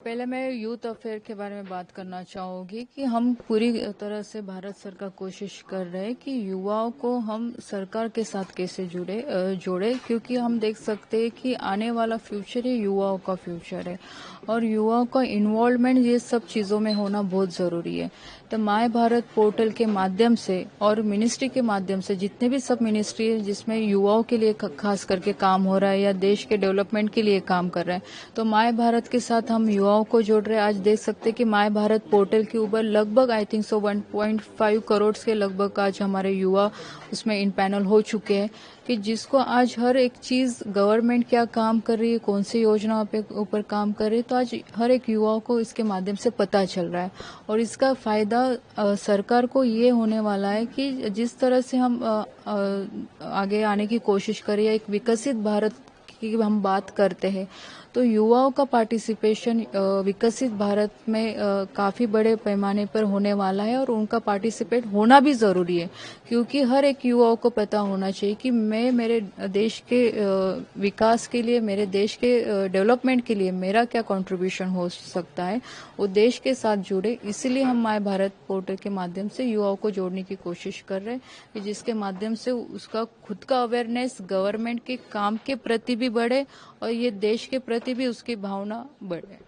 पहले मैं youth affair के बारे में बात करना चाहूंगी कि हम पूरी तरह से भारत सरकार कोशिश कर रहे हैं कि युवाओं को हम सरकार के साथ कैसे जोड़े, क्योंकि हम देख सकते हैं कि आने वाला फ्यूचर ही युवाओं का फ्यूचर है और युवाओं का इन्वॉल्वमेंट ये सब चीजों में होना बहुत जरूरी है। तो माय भारत पोर्टल के माध्यम से और मिनिस्ट्री के माध्यम से जितने भी सब मिनिस्ट्री है जिसमें युवाओं के लिए खास करके काम हो रहा है या देश के डेवलपमेंट के लिए काम कर रहे हैं, तो माय भारत के साथ हम युवाओं को जोड़ रहे हैं। आज देख सकते हैं कि माय भारत पोर्टल के ऊपर लगभग आई थिंक सो 1.5 करोड़ के लगभग आज हमारे युवा उसमें इन पैनल हो चुके हैं कि जिसको आज हर एक चीज गवर्नमेंट क्या काम कर रही है, कौन सी योजनाओं पे ऊपर काम कर रही है, तो आज हर एक युवाओं को इसके माध्यम से पता चल रहा है। और इसका फायदा सरकार को ये होने वाला है कि जिस तरह से हम आगे आने की कोशिश करें या एक विकसित भारत की हम बात करते हैं, तो युवाओं का पार्टिसिपेशन विकसित भारत में काफी बड़े पैमाने पर होने वाला है और उनका पार्टिसिपेट होना भी जरूरी है, क्योंकि हर एक युवाओं को पता होना चाहिए कि मैं मेरे देश के विकास के लिए, मेरे देश के डेवलपमेंट के लिए मेरा क्या कंट्रीब्यूशन हो सकता है, वो देश के साथ जुड़े। इसीलिए हम माय भारत पोर्टल के माध्यम से युवाओं को जोड़ने की कोशिश कर रहे हैं कि जिसके माध्यम से उसका खुद का अवेयरनेस गवर्नमेंट के काम के प्रति भी बढ़े और ये देश के प्रति भी उसकी भावना बढ़े।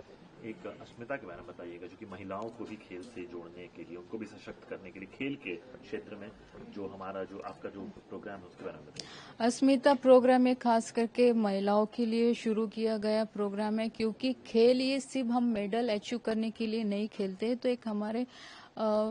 एक अस्मिता के बारे में बताइएगा, जो कि महिलाओं को भी खेल से जोड़ने के लिए, उनको भी सशक्त करने के लिए खेल के क्षेत्र में जो आपका जो प्रोग्राम है उसके बारे में बताइए। अस्मिता प्रोग्राम में खास करके महिलाओं के लिए शुरू किया गया प्रोग्राम है, क्योंकि खेल ये सिर्फ हम मेडल अचीव करने के लिए नहीं खेलते, तो एक हमारे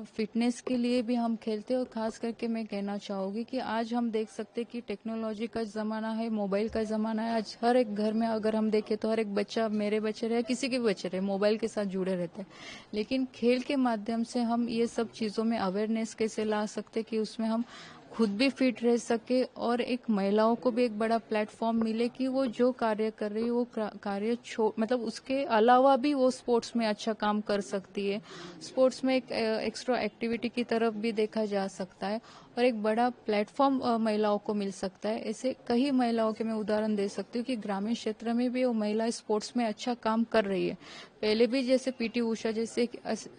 फिटनेस के लिए भी हम खेलते हैं। और खास करके मैं कहना चाहूंगी कि आज हम देख सकते हैं कि टेक्नोलॉजी का जमाना है, मोबाइल का जमाना है। आज हर एक घर में अगर हम देखें तो हर एक बच्चा, मेरे बच्चे रहे, किसी के भी बच्चे रहे, मोबाइल के साथ जुड़े रहते हैं। लेकिन खेल के माध्यम से हम ये सब चीजों में अवेयरनेस कैसे ला सकते कि उसमें हम खुद भी फिट रह सके और एक महिलाओं को भी एक बड़ा प्लेटफॉर्म मिले कि वो जो कार्य कर रही है वो कार्य मतलब उसके अलावा भी वो स्पोर्ट्स में अच्छा काम कर सकती है। स्पोर्ट्स में एक एक्स्ट्रा एक्टिविटी की तरफ भी देखा जा सकता है और एक बड़ा प्लेटफॉर्म महिलाओं को मिल सकता है। ऐसे कई महिलाओं के मैं उदाहरण दे सकती हूँ कि ग्रामीण क्षेत्र में भी वो महिला स्पोर्ट्स में अच्छा काम कर रही है। पहले भी जैसे पीटी उषा जैसे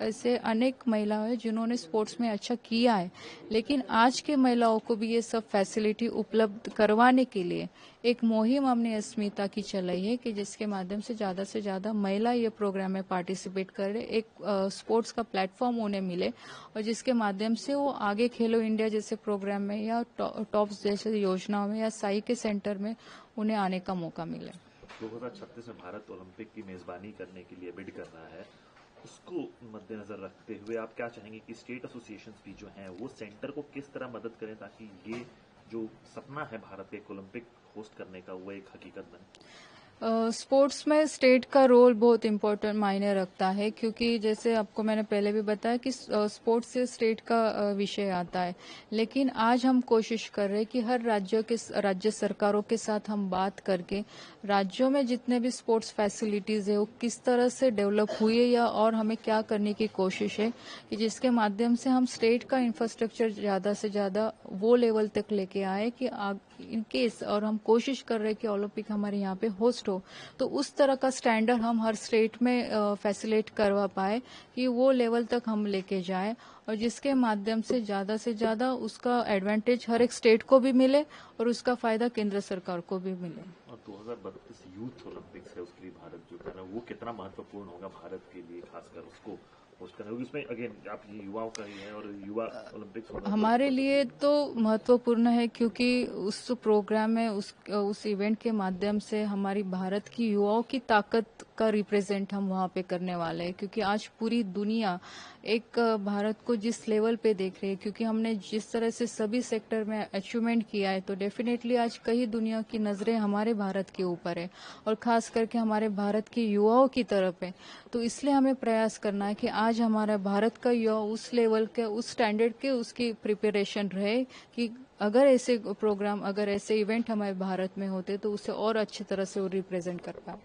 ऐसे अनेक महिलाएं हैं जिन्होंने स्पोर्ट्स में अच्छा किया है, लेकिन आज के महिलाओं को भी ये सब फैसिलिटी उपलब्ध करवाने के लिए एक मुहिम हमने अस्मिता की चलाई है कि जिसके माध्यम से ज्यादा महिला ये प्रोग्राम में पार्टिसिपेट कर रहे, एक स्पोर्ट्स का प्लेटफॉर्म उन्हें मिले और जिसके माध्यम से वो आगे खेलो इंडिया जैसे प्रोग्राम में या टॉप्स जैसे योजनाओं में या साई के सेंटर में उन्हें आने का मौका मिले। 2036 में भारत ओलंपिक की मेजबानी करने के लिए बिड कर रहा है, उसको मद्देनजर रखते हुए आप क्या चाहेंगे कि स्टेट एसोसिएशंस भी जो हैं वो सेंटर को किस तरह मदद करें ताकि ये जो सपना है भारत के ओलंपिक होस्ट करने का वो एक हकीकत बने? स्पोर्ट्स में स्टेट का रोल बहुत इम्पोर्टेंट मायने रखता है, क्योंकि जैसे आपको मैंने पहले भी बताया कि स्पोर्ट्स से स्टेट का विषय आता है। लेकिन आज हम कोशिश कर रहे हैं कि हर राज्य सरकारों के साथ हम बात करके राज्यों में जितने भी स्पोर्ट्स फैसिलिटीज है वो किस तरह से डेवलप हुई है या और हमें क्या करने की कोशिश है कि जिसके माध्यम से हम स्टेट का इंफ्रास्ट्रक्चर ज्यादा से ज्यादा वो लेवल तक लेके आए कि इन केस और हम कोशिश कर रहे हैं कि ओलंपिक हमारे यहाँ पे होस्ट हो, तो उस तरह का स्टैंडर्ड हम हर स्टेट में फैसिलिटेट करवा पाए कि वो लेवल तक हम लेके जाएं और जिसके माध्यम से ज्यादा उसका एडवांटेज हर एक स्टेट को भी मिले और उसका फायदा केंद्र सरकार को भी मिले। और 2032 यूथ ओलंपिक्स है, उसके लिए भारत जो है ना वो कितना महत्वपूर्ण होगा भारत के लिए, खासकर उसको होस्ट करना, क्योंकि उसमें अगेन आप ये युवाओं का ही है और युवा ओलंपिक्स हमारे लिए तो महत्वपूर्ण है, क्योंकि उस प्रोग्राम में उस इवेंट के माध्यम से हमारी भारत की युवाओं की ताकत का रिप्रेजेंट हम वहाँ पे करने वाले हैं। क्योंकि आज पूरी दुनिया एक भारत को जिस लेवल पे देख रही है, क्योंकि हमने जिस तरह से सभी सेक्टर में अचीवमेंट किया है, तो डेफिनेटली आज कई दुनिया की नजरें हमारे भारत के ऊपर है और खास करके हमारे भारत के युवाओं की तरफ है। तो इसलिए हमें प्रयास करना है कि आज हमारा भारत का युवा उस लेवल के, उस स्टैंडर्ड के उसकी प्रिपरेशन रहे कि अगर ऐसे प्रोग्राम, अगर ऐसे इवेंट हमारे भारत में होते तो उसे और अच्छी तरह से वो रिप्रेजेंट कर पाए।